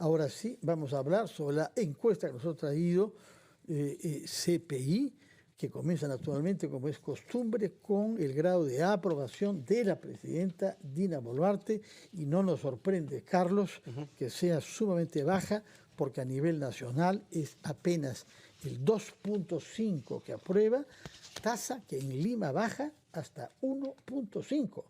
Ahora sí, vamos a hablar sobre la encuesta que nos ha traído CPI, que comienza naturalmente, como es costumbre, con el grado de aprobación de la presidenta Dina Boluarte, y no nos sorprende, Carlos, que sea sumamente baja, porque a nivel nacional es apenas el 2.5 que aprueba, tasa que en Lima baja hasta 1.5.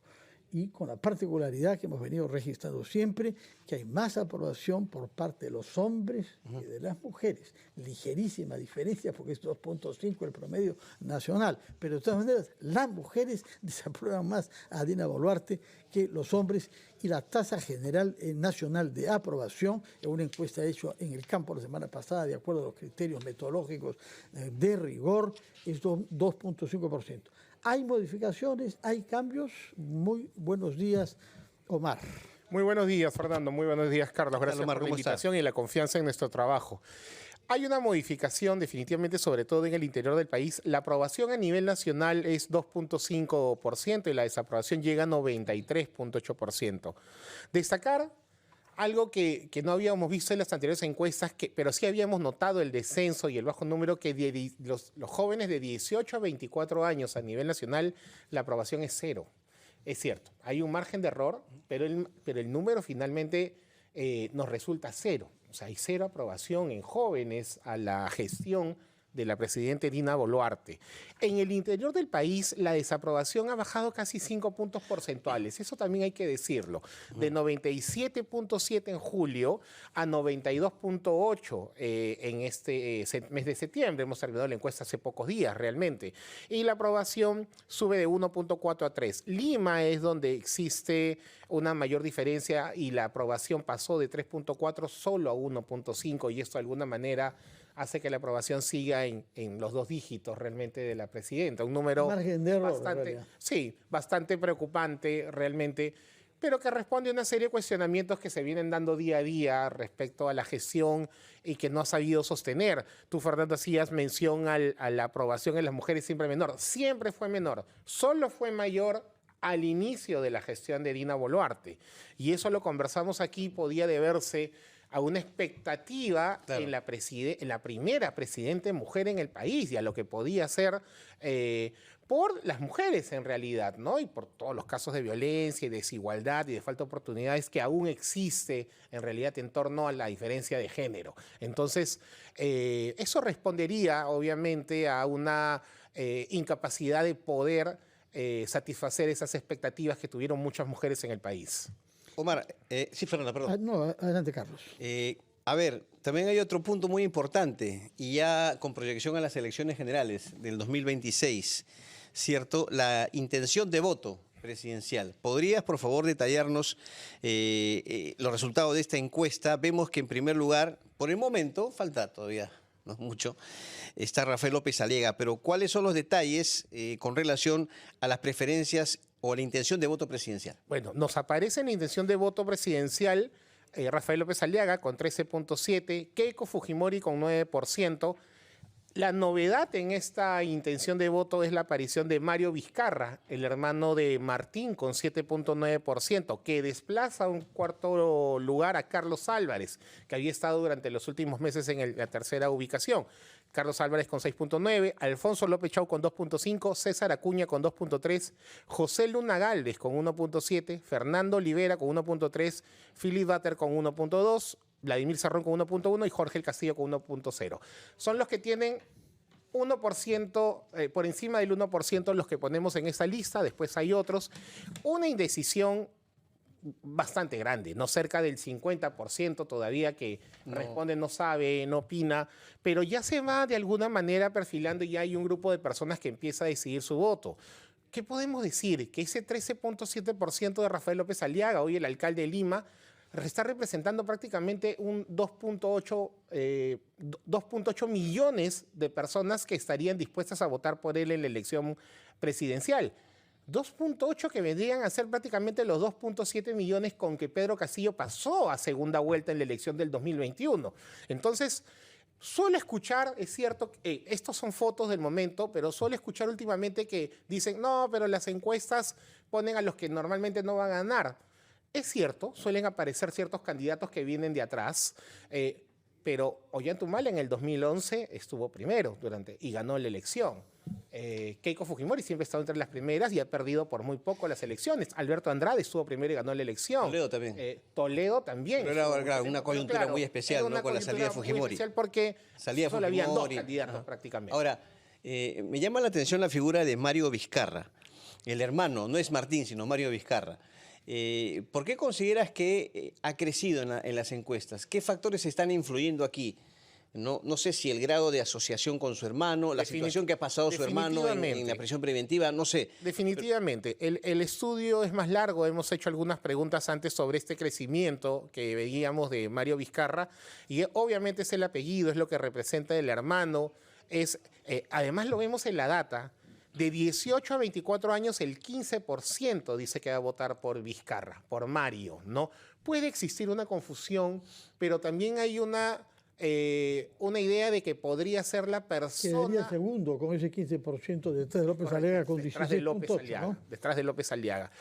Y con la particularidad que hemos venido registrando siempre, que hay más aprobación por parte de los hombres que de las mujeres. Ligerísima diferencia, porque es 2.5 el promedio nacional. Pero de todas maneras, las mujeres desaprueban más a Dina Boluarte que los hombres, y la tasa general nacional de aprobación, en una encuesta hecha en el campo la semana pasada, de acuerdo a los criterios metodológicos de rigor, es 2.5%. Hay modificaciones, hay cambios. Muy buenos días, Omar. Muy buenos días, Fernando. Muy buenos días, Carlos. Gracias Omar, por la invitación y la confianza en nuestro trabajo. Hay una modificación definitivamente, sobre todo en el interior del país. La aprobación a nivel nacional es 2.5% y la desaprobación llega a 93.8%. Destacar algo que no habíamos visto en las anteriores encuestas, pero sí habíamos notado el descenso y el bajo número, que los jóvenes de 18 a 24 años a nivel nacional, la aprobación es 0. Es cierto, hay un margen de error, pero el número finalmente nos resulta 0. O sea, hay 0 aprobación en jóvenes a la gestión de la presidenta Dina Boluarte. En el interior del país, la desaprobación ha bajado casi 5 puntos porcentuales. Eso también hay que decirlo. De 97.7 en julio a 92.8 en este mes de septiembre. Hemos terminado la encuesta hace pocos días, realmente. Y la aprobación sube de 1.4 a 3. Lima es donde existe una mayor diferencia, y la aprobación pasó de 3.4 solo a 1.5, y esto de alguna manera hace que la aprobación siga en los 2 dígitos realmente de la presidenta. Un número margen de error, bastante preocupante realmente, pero que responde a una serie de cuestionamientos que se vienen dando día a día respecto a la gestión y que no ha sabido sostener. Tú, Fernando, hacías mención a la aprobación en las mujeres siempre menor. Siempre fue menor, solo fue mayor al inicio de la gestión de Dina Boluarte. Y eso lo conversamos aquí, podía deberse a una expectativa en la primera presidenta mujer en el país, y a lo que podía ser por las mujeres en realidad, ¿no? Y por todos los casos de violencia y desigualdad y de falta de oportunidades que aún existe en realidad en torno a la diferencia de género. Entonces, eso respondería obviamente a una incapacidad de poder satisfacer esas expectativas que tuvieron muchas mujeres en el país. Omar, sí, Fernanda, perdón. No, adelante, Carlos. A ver, también hay otro punto muy importante, y ya con proyección a las elecciones generales del 2026, ¿cierto? La intención de voto presidencial. ¿Podrías, por favor, detallarnos los resultados de esta encuesta? Vemos que, en primer lugar, por el momento, falta todavía, no mucho, está Rafael López Aliaga, pero ¿cuáles son los detalles con relación a las preferencias o a la intención de voto presidencial? Bueno, nos aparece en la intención de voto presidencial Rafael López Aliaga con 13.7%, Keiko Fujimori con 9%. La novedad en esta intención de voto es la aparición de Mario Vizcarra, el hermano de Martín, con 7.9%, que desplaza a un cuarto lugar a Carlos Álvarez, que había estado durante los últimos meses en la tercera ubicación. Carlos Álvarez con 6.9%, Alfonso López Chau con 2.5%, César Acuña con 2.3%, José Luna Gálvez con 1.7%, Fernando Olivera con 1.3%, Philip Butter con 1.2%, Vladimir Cerrón con 1.1% y Jorge El Castillo con 1.0%. Son los que tienen 1%, por encima del 1% los que ponemos en esta lista. Después hay otros. Una indecisión bastante grande, no cerca del 50% todavía que responde, no sabe, no opina, pero ya se va de alguna manera perfilando y ya hay un grupo de personas que empieza a decidir su voto. ¿Qué podemos decir? Que ese 13.7% de Rafael López Aliaga, hoy el alcalde de Lima, está representando prácticamente un 2.8 millones de personas que estarían dispuestas a votar por él en la elección presidencial. 2.8 que vendrían a ser prácticamente los 2.7 millones con que Pedro Castillo pasó a segunda vuelta en la elección del 2021. Entonces, suelo escuchar, es cierto, estos son fotos del momento, pero suelo escuchar últimamente que dicen, no, pero las encuestas ponen a los que normalmente no van a ganar. Es cierto, suelen aparecer ciertos candidatos que vienen de atrás, pero Ollantaytamala en el 2011 estuvo primero y ganó la elección. Keiko Fujimori siempre ha estado entre las primeras y ha perdido por muy poco las elecciones. Alberto Andrade estuvo primero y ganó la elección. Toledo también. Toledo también. Pero era una coyuntura muy especial, ¿no? Con la salida de Fujimori. Muy especial porque solo había dos candidatos prácticamente. Ahora, me llama la atención la figura de Mario Vizcarra, el hermano, no es Martín, sino Mario Vizcarra. ¿Por qué consideras que ha crecido en las encuestas? ¿Qué factores están influyendo aquí? No sé si el grado de asociación con su hermano, la situación que ha pasado su hermano en la prisión preventiva, no sé. Definitivamente. El estudio es más largo. Hemos hecho algunas preguntas antes sobre este crecimiento que veíamos de Mario Vizcarra. Y obviamente es el apellido, es lo que representa el hermano. Además lo vemos en la data. De 18 a 24 años, el 15% dice que va a votar por Vizcarra, por Mario, ¿no? Puede existir una confusión, pero también hay una idea de que podría ser la persona... Quedaría segundo con ese 15% detrás de López Aliaga con 16.8, ¿no? Detrás de López Aliaga.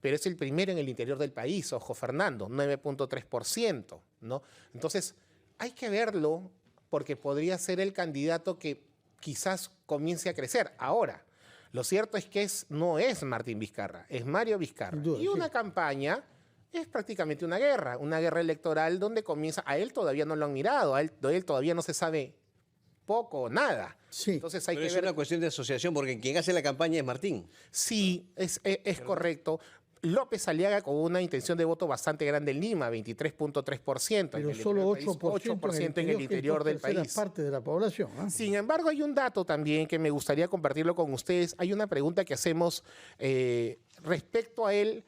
Pero es el primero en el interior del país, ojo Fernando, 9.3%, ¿no? Entonces, hay que verlo porque podría ser el candidato que quizás comience a crecer. Ahora, lo cierto es que no es Martín Vizcarra, es Mario Vizcarra. Duda, y una campaña es prácticamente una guerra electoral donde comienza, a él todavía no lo han mirado, a él todavía no se sabe poco o nada. Sí. Entonces hay Pero que es ver... una cuestión de asociación, porque quien hace la campaña es Martín. Sí, es correcto. López Aliaga con una intención de voto bastante grande en Lima, 23.3%. Pero solo 8% en el interior del país. Parte de la población, ¿eh? Sin embargo, hay un dato también que me gustaría compartirlo con ustedes. Hay una pregunta que hacemos respecto a él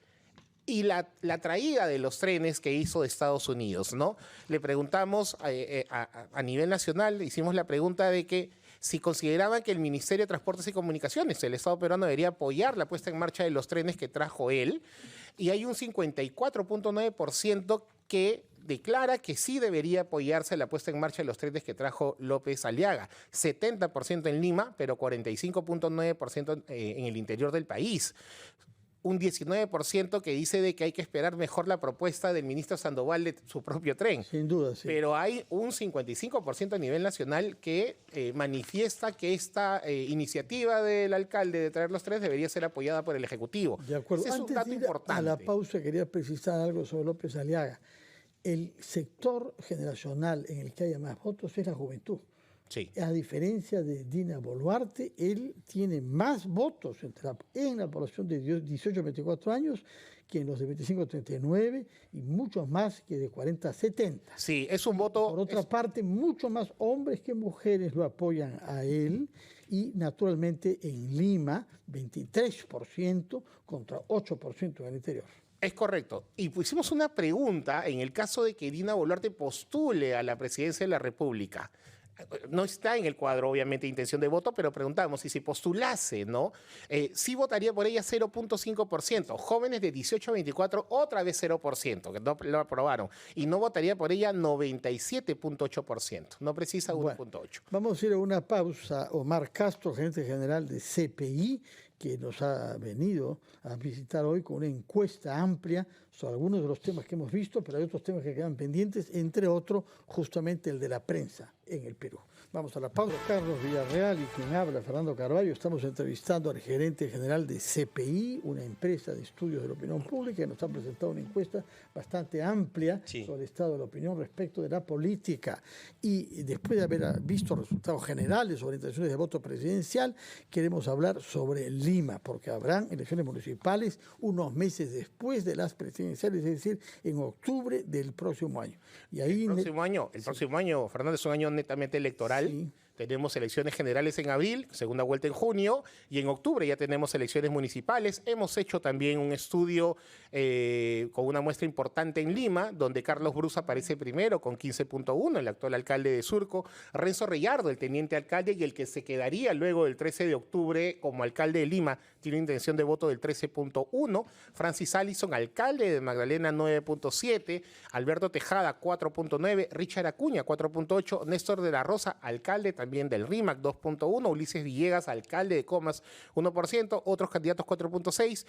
y la traída de los trenes que hizo de Estados Unidos, ¿no? Le preguntamos a nivel nacional, hicimos la pregunta de que si consideraban que el Ministerio de Transportes y Comunicaciones, el Estado peruano, debería apoyar la puesta en marcha de los trenes que trajo él, y hay un 54.9% que declara que sí debería apoyarse la puesta en marcha de los trenes que trajo López Aliaga. 70% en Lima, pero 45.9% en el interior del país. Un 19% que dice de que hay que esperar mejor la propuesta del ministro Sandoval de su propio tren. Sin duda, sí. Pero hay un 55% a nivel nacional que manifiesta que esta iniciativa del alcalde de traer los trenes debería ser apoyada por el Ejecutivo. De acuerdo. Ese es Antes un dato de ir importante. a la pausa quería precisar algo sobre López Aliaga. El sector generacional en el que haya más votos es la juventud. Sí. A diferencia de Dina Boluarte, él tiene más votos en la población de 18 a 24 años que en los de 25 a 39 y muchos más que de 40 a 70. Sí, es un voto... Por otra parte, mucho más hombres que mujeres lo apoyan a él y naturalmente en Lima 23% contra 8% en el interior. Es correcto. Y pusimos una pregunta en el caso de que Dina Boluarte postule a la presidencia de la República. No está en el cuadro, obviamente, de intención de voto, pero preguntamos si postulase, ¿no? Sí votaría por ella 0.5%. Jóvenes de 18 a 24, otra vez 0%, que no lo aprobaron. Y no votaría por ella 97.8%. No precisa 1.8%. Bueno, vamos a ir a una pausa. Omar Castro, gerente general de CPI, que nos ha venido a visitar hoy con una encuesta amplia sobre algunos de los temas que hemos visto, pero hay otros temas que quedan pendientes, entre otros justamente el de la prensa en el Perú. Vamos a la pausa. Carlos Villarreal y quien habla, Fernando Carvalho, estamos entrevistando al gerente general de CPI, una empresa de estudios de la opinión pública, que nos ha presentado una encuesta bastante amplia sobre el estado de la opinión respecto de la política. Y después de haber visto resultados generales sobre intenciones de voto presidencial, queremos hablar sobre Lima, porque habrán elecciones municipales unos meses después de las presidenciales, es decir, en octubre del próximo año. Y ahí el próximo año, Fernando, es un año netamente electoral. Sí. Tenemos elecciones generales en abril, segunda vuelta en junio, y en octubre ya tenemos elecciones municipales. Hemos hecho también un estudio con una muestra importante en Lima, donde Carlos Brus aparece primero con 15.1, el actual alcalde de Surco, Renzo Reyardo, el teniente alcalde, y el que se quedaría luego del 13 de octubre como alcalde de Lima, tiene intención de voto del 13.1, Francis Allison, alcalde de Magdalena, 9.7, Alberto Tejada, 4.9, Richard Acuña, 4.8, Néstor de la Rosa, alcalde también del RIMAC, 2.1, Ulises Villegas, alcalde de Comas, 1%, otros candidatos 4.6,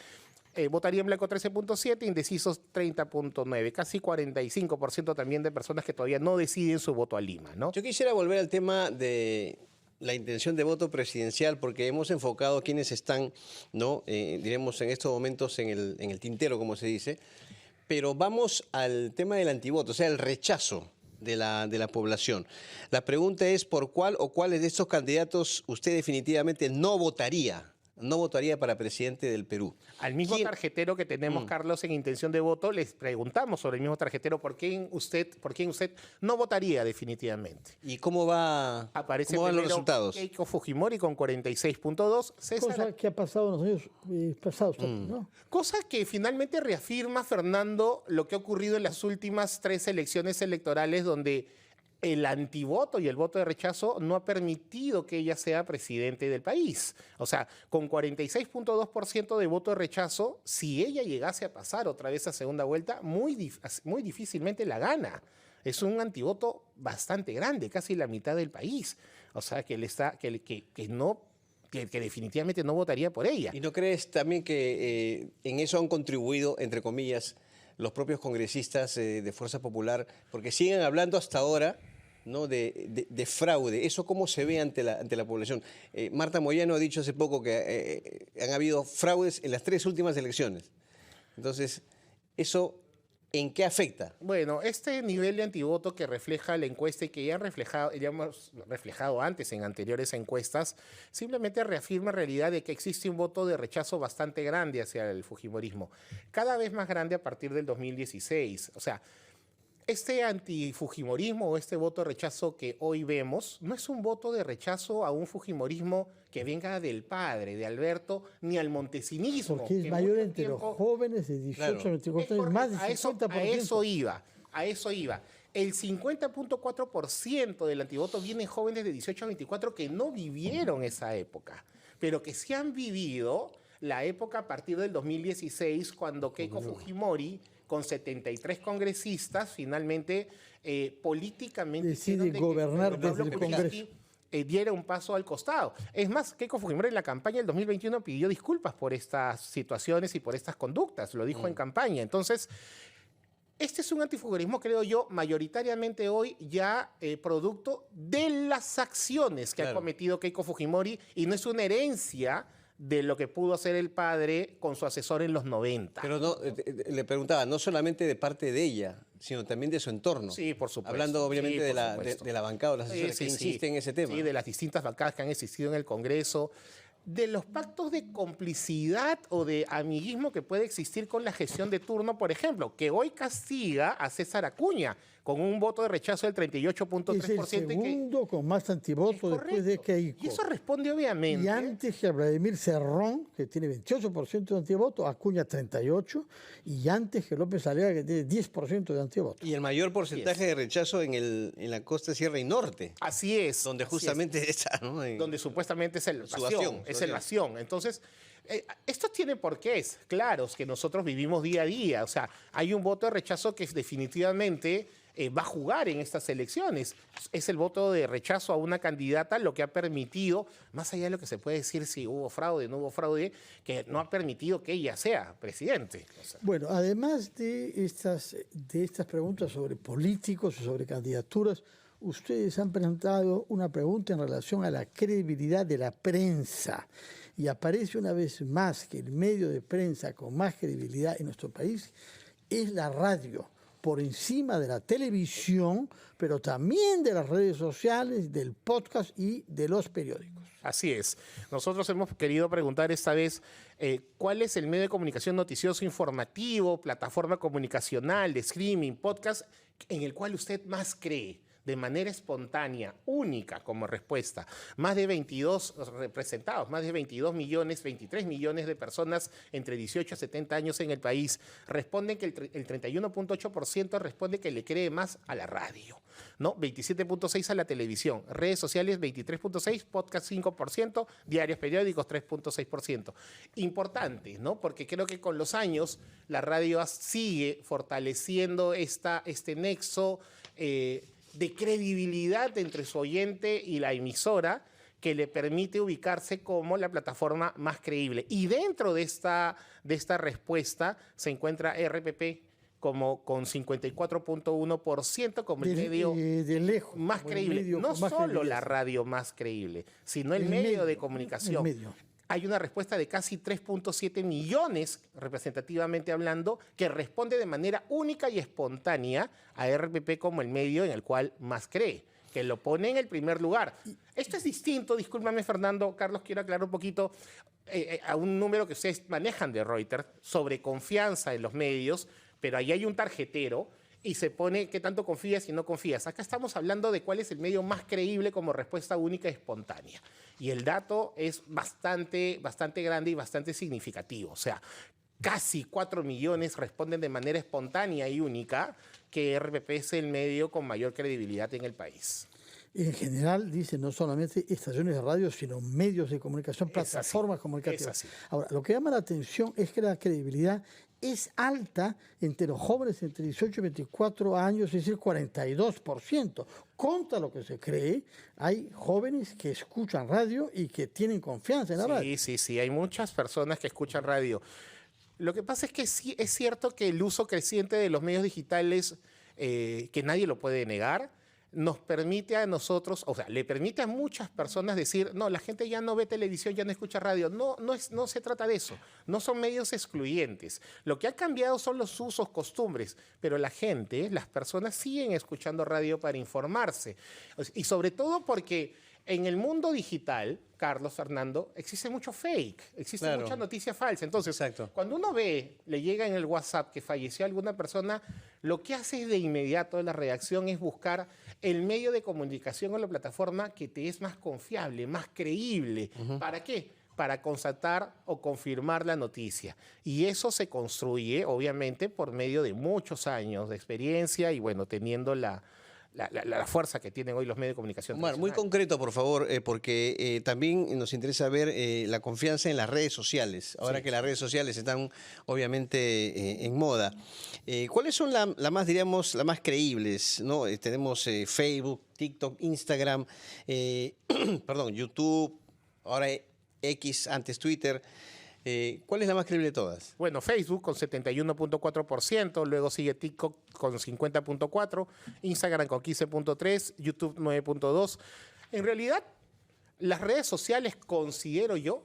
Votaría en blanco 13.7, indecisos 30.9, casi 45% también de personas que todavía no deciden su voto a Lima, ¿no? Yo quisiera volver al tema de la intención de voto presidencial, porque hemos enfocado a quienes están, ¿no? Diremos en estos momentos en el tintero, como se dice, pero vamos al tema del antivoto, o sea, el rechazo de la población. La pregunta es por cuál o cuáles de estos candidatos usted definitivamente no votaría para presidente del Perú. Al mismo tarjetero que tenemos, Carlos, en intención de voto, les preguntamos sobre el mismo tarjetero por quién usted no votaría definitivamente. ¿Y cómo van los resultados? Keiko Fujimori con 46.2. Cosa que ha pasado en los años pasados también, ¿no? Cosa que finalmente reafirma, Fernando, lo que ha ocurrido en las últimas 3 elecciones electorales donde el antivoto y el voto de rechazo no ha permitido que ella sea presidente del país. O sea, con 46.2% de voto de rechazo, si ella llegase a pasar otra vez a segunda vuelta, muy difícilmente la gana. Es un antivoto bastante grande, casi la mitad del país. O sea, que definitivamente no votaría por ella. ¿Y no crees también que en eso han contribuido, entre comillas, los propios congresistas de Fuerza Popular? Porque siguen hablando hasta ahora, ¿no?, de fraude. ¿Eso cómo se ve ante la población? Marta Moyano ha dicho hace poco que han habido fraudes en las 3 últimas elecciones. Entonces, ¿eso en qué afecta? Bueno, este nivel de antivoto que refleja la encuesta y que ya hemos reflejado antes en anteriores encuestas, simplemente reafirma la realidad de que existe un voto de rechazo bastante grande hacia el fujimorismo. Cada vez más grande a partir del 2016. O sea, este antifujimorismo o este voto de rechazo que hoy vemos no es un voto de rechazo a un fujimorismo que venga del padre, de Alberto, ni al montesinismo. Porque es mayor entre los jóvenes de 18 a 24 años, más del 50%. A eso iba. El 50.4% del antivoto viene de jóvenes de 18 a 24 que no vivieron esa época, pero que sí han vivido la época a partir del 2016, cuando Keiko Fujimori, con 73 congresistas, finalmente políticamente decide gobernar desde el Congreso. Diera un paso al costado. Es más, Keiko Fujimori en la campaña del 2021 pidió disculpas por estas situaciones y por estas conductas, lo dijo en campaña. Entonces, este es un antifujimorismo, creo yo, mayoritariamente hoy ya producto de las acciones que ha cometido Keiko Fujimori, y no es una herencia de lo que pudo hacer el padre con su asesor en los 90. Pero no, le preguntaba, no solamente de parte de ella, sino también de su entorno. Sí, por supuesto. Hablando obviamente sí, de la bancada, de las asesores que insisten en ese tema. Sí, de las distintas bancadas que han existido en el Congreso, de los pactos de complicidad o de amiguismo que puede existir con la gestión de turno, por ejemplo, que hoy castiga a César Acuña con un voto de rechazo del 38.3%. Es el segundo con más antivoto después de Keiko. Y eso responde obviamente. Y antes que a Vladimir Cerrón, que tiene 28% de antivoto, Acuña 38%, y antes que López Aliaga, que tiene 10% de antivoto. Y el mayor porcentaje de rechazo en la costa Sierra y Norte. Así es. Donde justamente está, ¿no? Donde supuestamente es el bastión. Es el bastión. Entonces, estos tienen porqués claros que nosotros vivimos día a día. O sea, hay un voto de rechazo que definitivamente va a jugar en estas elecciones. Es el voto de rechazo a una candidata lo que ha permitido, más allá de lo que se puede decir si hubo fraude o no hubo fraude, que no ha permitido que ella sea presidente. O sea, bueno, además de estas preguntas sobre políticos y sobre candidaturas, ustedes han presentado una pregunta en relación a la credibilidad de la prensa. Y aparece una vez más que el medio de prensa con más credibilidad en nuestro país es la radio, por encima de la televisión, pero también de las redes sociales, del podcast y de los periódicos. Así es. Nosotros hemos querido preguntar esta vez cuál es el medio de comunicación noticioso informativo, plataforma comunicacional, de streaming, podcast, en el cual usted más cree, de manera espontánea, única como respuesta. Más de 22 representados, más de 22 millones, 23 millones de personas entre 18 a 70 años en el país responden que el 31.8% responde que le cree más a la radio, ¿no? 27.6% a la televisión, redes sociales 23.6%, podcast 5%, diarios periódicos 3.6%. Importante, ¿no? Porque creo que con los años la radio sigue fortaleciendo este nexo de credibilidad entre su oyente y la emisora, que le permite ubicarse como la plataforma más creíble. Y dentro de esta respuesta se encuentra RPP como con 54.1% como el medio de lejos, más creíble. No solo la radio más creíble, sino el medio de comunicación. Hay una respuesta de casi 3.7 millones, representativamente hablando, que responde de manera única y espontánea a RPP como el medio en el cual más cree, que lo pone en el primer lugar. Esto es distinto, discúlpame Fernando, Carlos, quiero aclarar un poquito a un número que ustedes manejan de Reuters sobre confianza en los medios, pero ahí hay un tarjetero y se pone qué tanto confías y no confías. Acá estamos hablando de cuál es el medio más creíble como respuesta única y espontánea. Y el dato es bastante grande y bastante significativo. O sea, casi 4 millones responden de manera espontánea y única que RPP es el medio con mayor credibilidad en el país. En general, dice, no solamente estaciones de radio, sino medios de comunicación, plataformas comunicativas. Ahora, lo que llama la atención es que la credibilidad es alta entre los jóvenes entre 18 y 24 años, es decir, 42%. Contra lo que se cree, hay jóvenes que escuchan radio y que tienen confianza en la radio. Sí, hay muchas personas que escuchan radio. Lo que pasa es que sí es cierto que el uso creciente de los medios digitales, que nadie lo puede negar, nos permite a nosotros, o sea, le permite a muchas personas decir, no, la gente ya no ve televisión, ya no escucha radio. No se trata de eso. No son medios excluyentes. Lo que ha cambiado son los usos, costumbres, pero la gente, las personas siguen escuchando radio para informarse. Y sobre todo porque en el mundo digital, Carlos, Fernando, existe mucho fake, existe mucha noticia falsa. Entonces, cuando uno le llega en el WhatsApp que falleció alguna persona, lo que hace de inmediato la reacción es buscar el medio de comunicación o la plataforma que te es más confiable, más creíble. ¿Para qué? Para constatar o confirmar la noticia. Y eso se construye, obviamente, por medio de muchos años de experiencia y, bueno, teniendo la fuerza que tienen hoy los medios de comunicación. Omar, muy concreto, por favor, porque también nos interesa ver la confianza en las redes sociales, ahora que las redes sociales están obviamente en moda. ¿Cuáles son las más creíbles, ¿no? Tenemos Facebook, TikTok, Instagram, perdón, YouTube, ahora X, antes Twitter. ¿Cuál es la más creíble de todas? Bueno, Facebook con 71.4%, luego sigue TikTok con 50.4%, Instagram con 15.3%, YouTube 9.2%. En realidad, las redes sociales, considero yo,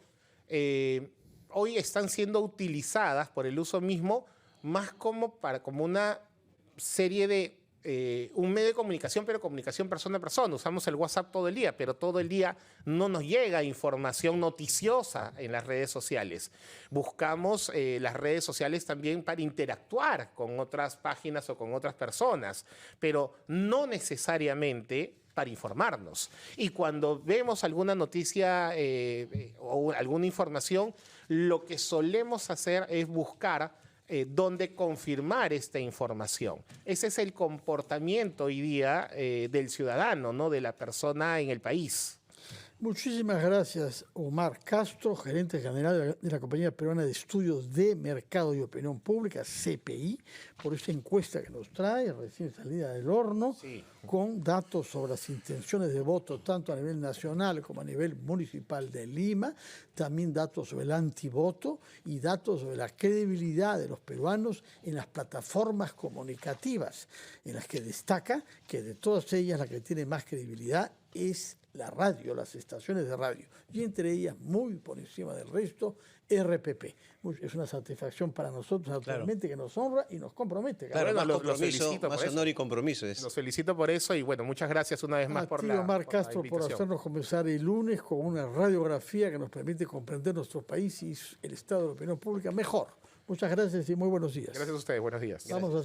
hoy están siendo utilizadas por el uso mismo más como una serie de un medio de comunicación, pero comunicación persona a persona. Usamos el WhatsApp todo el día, pero todo el día no nos llega información noticiosa en las redes sociales. Buscamos las redes sociales también para interactuar con otras páginas o con otras personas, pero no necesariamente para informarnos. Y cuando vemos alguna noticia o alguna información, lo que solemos hacer es buscar dónde confirmar esta información. Ese es el comportamiento hoy día del ciudadano, ¿no? De la persona en el país. Muchísimas gracias, Omar Castro, gerente general de la Compañía Peruana de Estudios de Mercado y Opinión Pública, CPI, por esta encuesta que nos trae, recién salida del horno, con datos sobre las intenciones de voto, tanto a nivel nacional como a nivel municipal de Lima, también datos sobre el antivoto y datos sobre la credibilidad de los peruanos en las plataformas comunicativas, en las que destaca que de todas ellas la que tiene más credibilidad es la radio, las estaciones de radio, y entre ellas, muy por encima del resto, RPP. Es una satisfacción para nosotros, naturalmente, que nos honra y nos compromete. Claro, bueno, los felicito más honor y compromiso. Los felicito por eso y, bueno, muchas gracias una vez más por la Omar Castro, por hacernos comenzar el lunes con una radiografía que nos permite comprender nuestro país y el estado de la opinión pública mejor. Muchas gracias y muy buenos días. Gracias a ustedes, buenos días. Vamos a